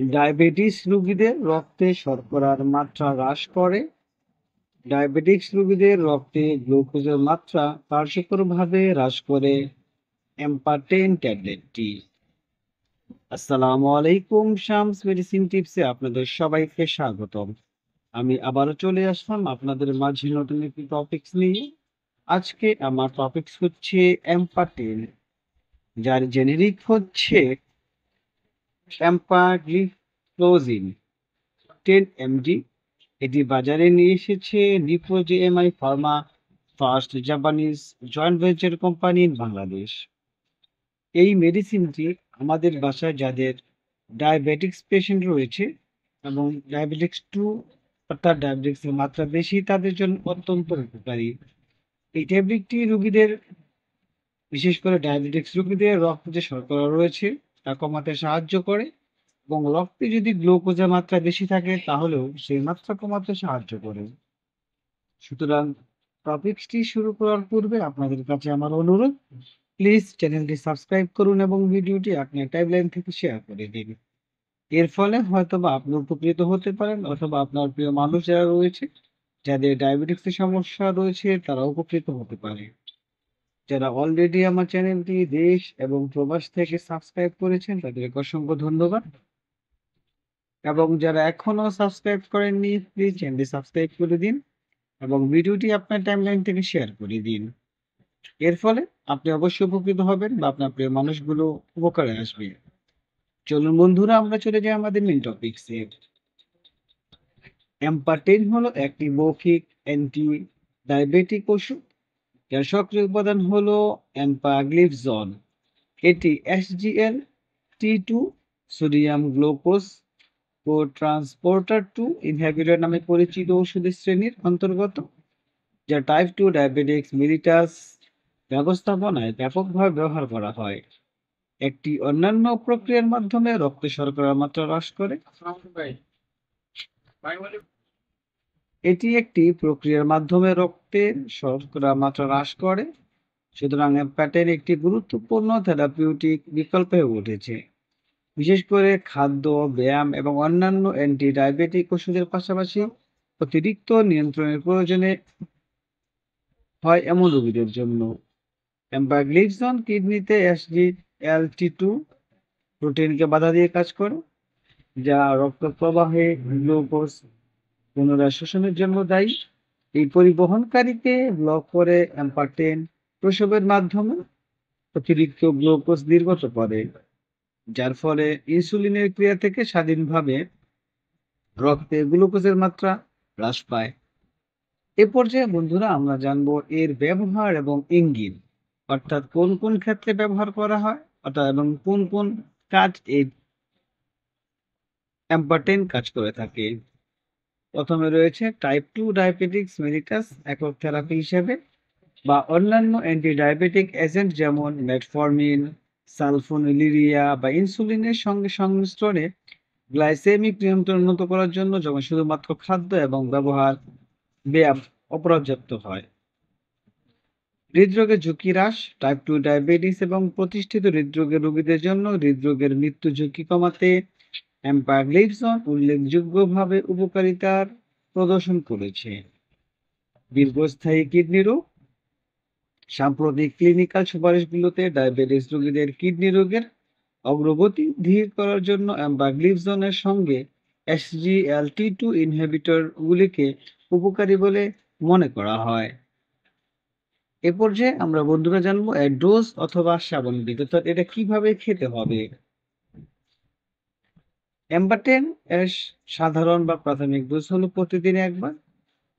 Diabetes রোগীদের রক্তে শর্করার মাত্রা হ্রাস করে। ডায়াবেটিস রোগীদের রক্তে গ্লুকোজের মাত্রা কার্যকরভাবে হ্রাস করে এম্পারটেন ট্যাবলেটটি। আসসালামু আলাইকুম, শামস মেডিসিন টিপসে আপনাদের সবাইকে স্বাগতম। আমি আবারও চলে আসলাম আপনাদের মাঝে নতুন একটি টপিকস নিয়ে। আজকে আমার টপিকস হচ্ছে এম্পারটেন, যার জেনেরিক হচ্ছে এম্পাগ্লিফ্লোজিন 10 mg। এটি বাজারে নিয়ে এসেছে নিপোজিএমআই pharma, first Japanese joint venture company in Bangladesh. এই মেডিসিনটি আমাদের বাসায় যাদের ডায়াবেটিক্স পেশেন্ট রয়েছে এবং ডায়াবেটিক্স 2 অর্থাৎ ডায়াবেটিক্সের মাত্রা বেশি, তাদের জন্য অত্যন্ত উপকারী। এই ট্যাবলেটটি রোগীদের, বিশেষ করে ডায়াবেটিক্স রোগীদের রক্তে যে শর্করা রয়েছে তা কমাতে সাহায্য করে এবং রক্তে যদি গ্লুকোজের মাত্রা বেশি থাকে তাহলেও সেই মাত্রা কমাতে সাহায্য করে। সুতরাং টপিকসটি শুরু করার পূর্বে আপনাদের কাছে আমার অনুরোধ, প্লিজ চ্যানেলটি সাবস্ক্রাইব করুন এবং ভিডিওটি আপনার টাইমলাইন থেকে শেয়ার করে দিন। এর ফলে হয়তোবা আপনি উপকৃত হতে পারেন অথবা আপনার প্রিয় মানুষ যারা রয়েছে, যাদের ডায়াবেটিক্সের সমস্যা রয়েছে, তারা উপকৃত হতে পারে। যারা অলরেডি আমার চ্যানেলটি দেশ এবং প্রবাস থেকে সাবস্ক্রাইব করেছেন তাদের অসংখ্য ধন্যবাদ, এবং যারা এখনো সাবস্ক্রাইব করেননি প্লিজ চ্যানেলটি সাবস্ক্রাইব করে দিন এবং ভিডিওটি আপনার টাইমলাইন থেকে শেয়ার করে দিন। এর ফলে আপনি অবশ্যই উপকৃত হবেন বা আপনার প্রিয় মানুষগুলো উপকারে আসবে। চলুন বন্ধুরা, আমরা চলে যাই আমাদের মেন টপিকসে। এম্পারটেন হলো একটি মৌখিক অ্যান্টি ডায়াবেটিক ওষুধ, যার সক্রিয় উপাদান হলো এম্পাগ্লিফজন। এটি SGLT2 সোডিয়াম গ্লুকোজ কো ট্রান্সপোর্টার 2 ইনহিবিটর নামে পরিচিত ওষুধের শ্রেণীর অন্তর্গত, যা টাইপ 2 ডায়াবেটিক্স মেলিটাস ব্যবস্থাপনায় ব্যাপকভাবে ব্যবহার করা হয়। একটি অন্যান্য প্রক্রিয়ার মাধ্যমে রক্তে শর্করার মাত্রা হ্রাস করে। এটি একটি প্রক্রিয়ার মাধ্যমে রক্তে শর্করার মাত্রা হ্রাস করে। সুতরাং এম্পাটেন একটি গুরুত্বপূর্ণ থেরাপিউটিক বিকল্প হয়ে উঠেছে, বিশেষ করে খাদ্য, ব্যায়াম এবং অন্যান্য অ্যান্টি ডায়াবেটিক ওষুধের পাশাপাশি অতিরিক্ত নিয়ন্ত্রণের প্রয়োজনে হয় এমন রোগীদের জন্য। এম্পাগ্লিফজন কিডনিতে SGLT2 প্রোটিনকে বাধা দিয়ে কাজ করে, যা রক্ত প্রবাহে গ্লুকোজ পুনরায় শোষণের জন্য দায়ী। এই পরিবহনকারীকে ব্লক করে এম্পারটেন প্রসবের মাধ্যমে অতিরিক্ত গ্লুকোজ নির্গত করে, যার ফলে ইনসুলিনের ক্রিয়া থেকে স্বাধীনভাবে রক্তে গ্লুকোজের মাত্রা হ্রাস পায়। এ পর্যায়ে বন্ধুরা আমরা জানবো এর ব্যবহার এবং ইঙ্গিত, অর্থাৎ কোন কোন ক্ষেত্রে ব্যবহার করা হয় অর্থাৎ এবং কোন কোন কাজ এই এম্পারটেন কাজ করে থাকে। প্রথমে রয়েছে টাইপ 2 ডায়াবেটিক্স মেলিটাস একক থেরাপি হিসেবে বা অন্যান্য অ্যান্টি ডায়াবেটিক এজেন্ট যেমন মেটফর্মিন, সালফোনিলিরিয়া বা ইনসুলিনের সঙ্গে সংমিশ্রণে গ্লাইসেমিক নিয়ন্ত্রণ উন্নত করার জন্য, যখন শুধুমাত্র খাদ্য এবং ব্যবহার ব্যায়াম অপর্যাপ্ত হয়। হৃদরোগের ঝুঁকি হ্রাস, টাইপ 2 ডায়াবেটিস এবং প্রতিষ্ঠিত হৃদরোগের রোগীদের জন্য হৃদরোগের মৃত্যু ঝুঁকি কমাতে এম্পাগ্লিফজন উল্লেখযোগ্যভাবে উপকারিতার প্রদর্শন করেছে। দীর্ঘস্থায়ী কিডনি রোগ, সাম্প্রতিক ক্লিনিক্যাল সুপারিশগুলোতে ডায়াবেটিস রোগীদের কিডনি রোগের অগ্রগতি ধীর করার জন্য এম্পাগ্লিফজনের সঙ্গে SGLT2 ইনহিবিটর গুলিকে উপকারী বলে মনে করা হয়। এ পর্যায়ে আমরা বন্ধুরা জানবো এর ডোজ অথবা সেবন বিধি, অর্থাৎ এটা কিভাবে খেতে হবে। এম্পারটেন এর সাধারণ বা প্রাথমিক ডোজ হলো প্রতিদিন একবার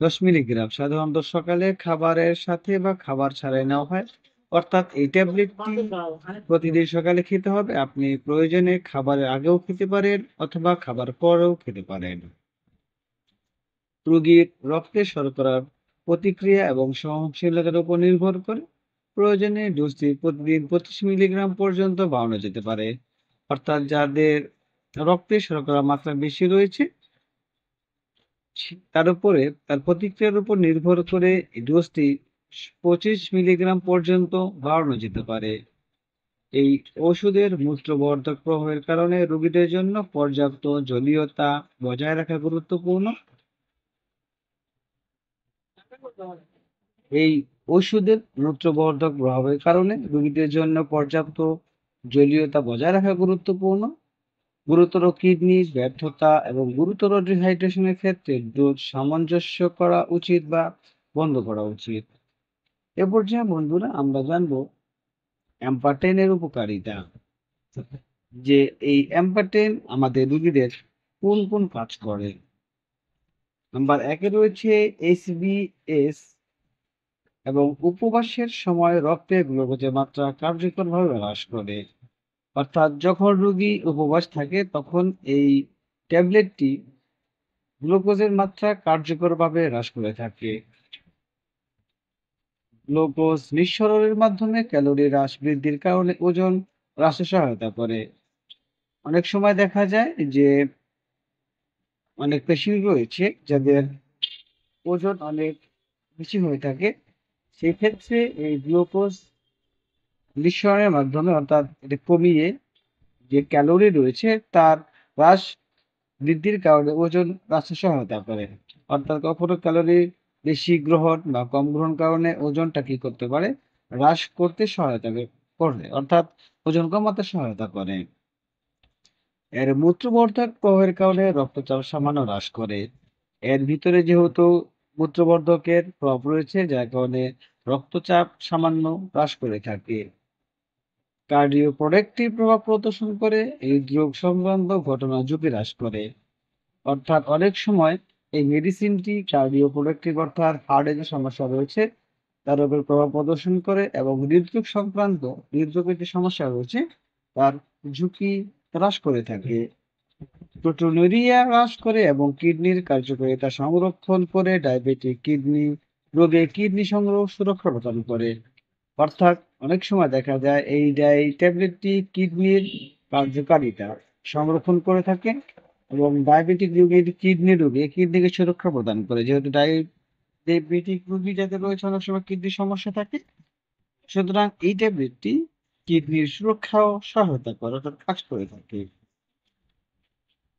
10 মিলিগ্রাম, সাধারণত সকালে খাবারের সাথে বা খাবার ছাড়াই নেওয়া হয়। অর্থাৎ এই ট্যাবলেটটি প্রতিদিন সকালে খেতে হবে। আপনি প্রয়োজনে খাবারের আগেও খেতে পারেন অথবা খাবার পরেও খেতে পারেন। রোগীর রক্তে শর্করার প্রতিক্রিয়া এবং সহনশীলতার উপর নির্ভর করে প্রয়োজনে ডোজটি প্রতিদিন 25 মিলিগ্রাম পর্যন্ত বাড়ানো যেতে পারে। অর্থাৎ যাদের রক্তে শর্করার মাত্রা বেশি রয়েছে তার উপরে, তার প্রতিক্রিয়ার উপর নির্ভর করে এই ডোজটি 25 মিলিগ্রাম পর্যন্ত বাড়ানো যেতে পারে। এই ওষুধের মূত্রবর্ধক প্রভাবের কারণে রোগীদের জন্য পর্যাপ্ত জলীয়তা বজায় রাখা গুরুত্বপূর্ণ। এই ওষুধের মূত্রবর্ধক প্রভাবের কারণে রোগীদের জন্য পর্যাপ্ত জলীয়তা বজায় রাখা গুরুত্বপূর্ণ। গুরুতর কিডনি ব্যর্থতা এবং গুরুতর ডিহাইড্রেশনের ক্ষেত্রে ডোজ সামঞ্জস্য করা উচিত বা বন্ধ করা উচিত। এ পর্যায়ে বন্ধুরা আমরা জানবো অ্যাম্পারটেনের উপকারিতা, যে এই অ্যাম্পারটেন আমাদের রোগীদের কোন কোন কাজ করে। নাম্বার 1-এ রয়েছে HbS এবং উপবাসের সময় রক্তে গ্লুকোজের মাত্রা কার্যকরভাবে হ্রাস করে। অর্থাৎ যখন রোগী উপবাস থাকে তখন এই ট্যাবলেটটি গ্লুকোজের মাত্রা কার্যকরভাবে হ্রাস করে থাকে। গ্লুকোজ নিঃসরণের মাধ্যমে ক্যালোরি হ্রাস বৃদ্ধির কারণে ওজন হ্রাসে সহায়তা করে। অনেক সময় দেখা যায় যে অনেক পেশেন্ট রয়েছে যাদের ওজন অনেক বেশি হয়ে থাকে, সেই ক্ষেত্রে এই গ্লুকোজ নিঃসরণের মাধ্যমে অর্থাৎ এটা কমিয়ে যে ক্যালোরি রয়েছে তার হ্রাস বৃদ্ধির কারণে ওজন হ্রাসে সহায়তা করে। অর্থাৎ কখনো ক্যালোরি বেশি গ্রহণ বা কম গ্রহণ কারণে ওজনটা কি করতে পারে, হ্রাস করতে সহায়তা করে, অর্থাৎ ওজন কমাতে সহায়তা করে। এর মূত্রবর্ধক প্রভাবের কারণে রক্তচাপ সামান্য হ্রাস করে। এর ভিতরে যেহেতু মূত্রবর্ধকের প্রভাব রয়েছে যার কারণে রক্তচাপ সামান্য হ্রাস করে থাকে। কার্ডিওপ্রোটেক্টিভ প্রভাব প্রদর্শন করে, হৃদরোগ সংক্রান্ত ঘটনা ঝুঁকি হ্রাস করে। অর্থাৎ অনেক সময় এই মেডিসিনটি কার্ডিওপ্রোটেক্টিভ অর্থাৎ হার্টে যে সমস্যা রয়েছে তার উপর প্রভাব প্রদর্শন করে এবং হৃদরোগ সংক্রান্ত হৃদরোগের যে সমস্যা রয়েছে তার ঝুঁকি হ্রাস করে থাকে। প্রোটোনুরিয়া হ্রাস করে এবং কিডনির কার্যকারিতা সংরক্ষণ করে, ডায়াবেটিক কিডনি রোগে কিডনি সংগ্রহ সুরক্ষা প্রদান করে। অর্থাৎ অনেক সময় দেখা যায় এই ট্যাবলেটটি কিডনির কার্যকারিতা সংরক্ষণ করে থাকে এবং ডায়াবেটিক রোগীর কিডনি রোগে কিডনিকে সুরক্ষা প্রদান করে। যেহেতু ডায়াবেটিক রোগী যাদের রয়েছে অনেক সময় কিডনির সমস্যা থাকে, সুতরাং এই ট্যাবলেটটি কিডনির সুরক্ষাও সহায়তা করে, অর্থাৎ কাজ করে থাকে।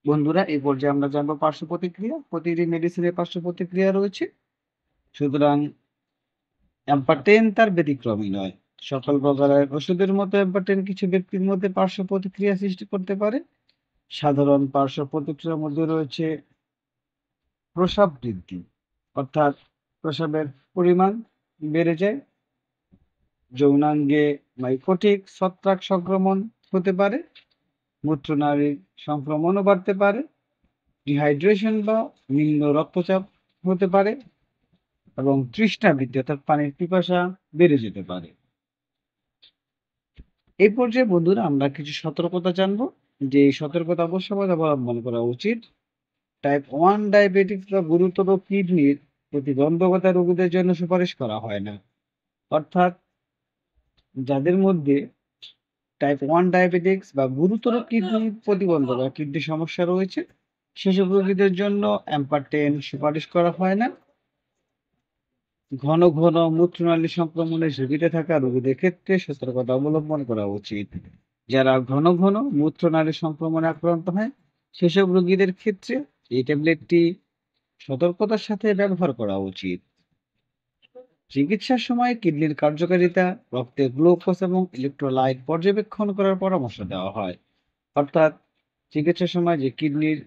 বন্ধুরা এই পর্যায়ে আমরা জানবো পার্শ্ব প্রতিক্রিয়া। প্রতিটি মেডিসিনের পার্শ্ব প্রতিক্রিয়া রয়েছে, সুতরাং অ্যাম্পারটেন তার ব্যতিক্রমী নয়। সকল প্রকারের ওষুধের মতো অ্যাম্পারটেন কিছু ব্যক্তির মধ্যে পার্শ্ব প্রতিক্রিয়া সৃষ্টি করতে পারে। সাধারণ পার্শ্ব প্রতিক্রিয়ার মধ্যে রয়েছে প্রস্রাব বৃদ্ধি, অর্থাৎ প্রস্রাবের পরিমাণ বেড়ে যায়। যৌনাঙ্গে মাইকোটিক ছত্রাক সংক্রমণ হতে পারে। মূত্রনালীর সংক্রমণও বাড়তে পারে। ডিহাইড্রেশন বা নিম্ন রক্তচাপ হতে পারে এবং তৃষ্ণা বৃদ্ধি অর্থাৎ পানির পিপাসা বেড়ে যেতে পারে। এই পর্যায়ে বন্ধুরা আমরা কিছু সতর্কতা জানবো, যে এই সতর্কতা অবশ্যই অবলম্বন করা উচিত। টাইপ 1 ডায়াবেটিস বা গুরুতর কিডনির প্রতিবন্ধকতা রোগীদের জন্য সুপারিশ করা হয় না। অর্থাৎ যাদের মধ্যে টাইপ 1 ডায়াবেটিক্স বা গুরুতর কিডনি প্রতিবন্ধকতা কিডনি সমস্যা রয়েছে সেসব রোগীদের জন্য অ্যাম্পারটেন সুপারিশ করা হয় না। ঘন ঘন মূত্রনালী সংক্রমণের ঝুঁকিতে থাকা রোগীদের ক্ষেত্রে সতর্কতা অবলম্বন করা উচিত। যারা ঘন ঘন মূত্রনালী সংক্রমণে আক্রান্ত হয় সেসব রোগীদের ক্ষেত্রে এই ট্যাবলেটটি সতর্কতার সাথে ব্যবহার করা উচিত। চিকিৎসার সময় কিডনির কার্যকারিতা, রক্তে গ্লুকোজ এবং ইলেকট্রোলাইট পর্যবেক্ষণ করার পরামর্শ দেওয়া হয়। অর্থাৎ চিকিৎসার সময় যে কিডনির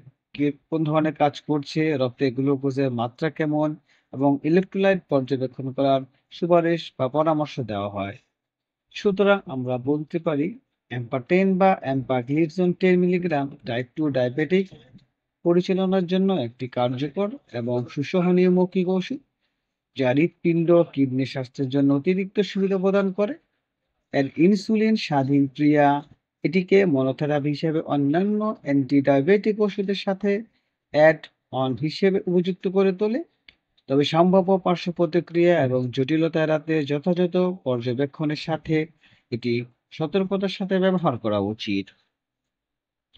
কোন ধরনের কাজ করছে, রক্তে গ্লুকোজের মাত্রা কেমন এবং ইলেকট্রোলাইট পর্যবেক্ষণ করার সুপারিশ বা পরামর্শ দেওয়া হয়। সুতরাং আমরা বলতে পারি অ্যাম্পারটেন বা অ্যাম্পাগ্লিজন 10 মিলিগ্রাম টাইপ 2 ডায়াবেটিক পরিচালনার জন্য একটি কার্যকর এবং সুসহনীয় মৌখিক ওষুধ, যা হৃৎপিণ্ড কিডনি স্বাস্থ্যের জন্য অতিরিক্ত সুবিধা প্রদান করে। এর ইনসুলিন স্বাধীন ক্রিয়া এটিকে মনোথেরাপি হিসেবে অন্যান্য অ্যান্টি-ডায়াবেটিক ওষুধের সাথে অ্যাড অন হিসেবে উপযুক্ত করে তোলে। তবে সম্ভাব্য পার্শ্ব প্রতিক্রিয়া এবং জটিলতা এড়াতে যথাযথ পর্যবেক্ষণের সাথে এটি সতর্কতার সাথে ব্যবহার করা উচিত।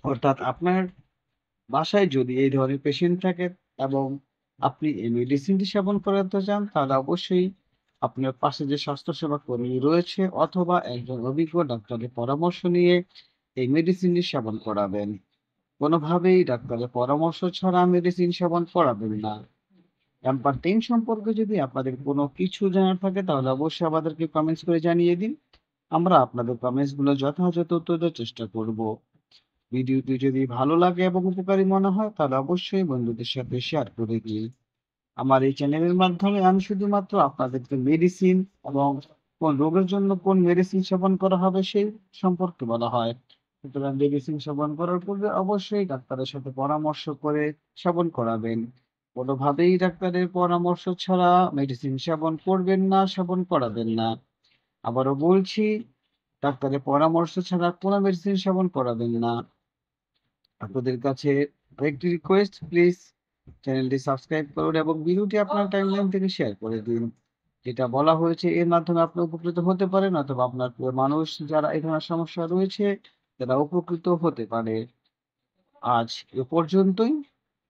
অর্থাৎ আপনার বাসায় যদি এই ধরনের পেশেন্ট থাকে এবং আপনি এই মেডিসিনটি সেবন করাতে চান তাহলে অবশ্যই আপনার পাশে যে স্বাস্থ্যসেবা কর্মী রয়েছে অথবা একজন অভিজ্ঞ ডাক্তারের পরামর্শ নিয়ে এই মেডিসিনটি সেবন করাবেন। কোনোভাবেই ডাক্তারের পরামর্শ ছাড়া মেডিসিন সেবন করাবেন না। এম্পারটেইন সম্পর্কে যদি আপনাদের কোনো কিছু জানার থাকে তাহলে অবশ্যই আমাদেরকে কমেন্টস করে জানিয়ে দিন। আমরা আপনাদের কমেন্টস গুলো যথাযথ উত্তর দেওয়ার চেষ্টা করব। ভিডিওটি যদি ভালো লাগে এবং উপকারী মনে হয় তাহলে অবশ্যই বন্ধুদের সাথে শেয়ার করে দিন। আমার এই চ্যানেলের মাধ্যমে আমি শুধুমাত্র আপনাদেরকে মেডিসিন এবং কোন রোগের জন্য কোন মেডিসিন সেবন করা হবে সেই সম্পর্কে বলা হয়। সুতরাং মেডিসিন সেবন করার পূর্বে অবশ্যই ডাক্তারের সাথে পরামর্শ করে সেবন করাবেন। কোনোভাবেই ডাক্তারের পরামর্শ ছাড়া মেডিসিন সেবন করবেন না, সেবন করাবেন না। আবারও বলছি, ডাক্তারের পরামর্শ ছাড়া কোনো মেডিসিন সেবন করাবেন না। আপনাদের কাছে আরেকটি রিকোয়েস্ট, প্লিজ চ্যানেলটি সাবস্ক্রাইব করুন এবং ভিডিওটি আপনার টাইমলাইন থেকে শেয়ার করে দিন। যেটা বলা হয়েছে এর মাধ্যমে আপনি উপকৃত হতে পারেন অথবা আপনার প্রিয় মানুষ যারা এই ধরনের সমস্যা রয়েছে তারা উপকৃত হতে পারে। আজ এ পর্যন্তই।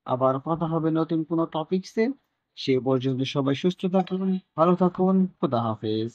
আবার কথা হবে নতুন কোনো টপিকসে। সে পর্যন্ত সবাই সুস্থ থাকুন, ভালো থাকুন। খোদা হাফেজ।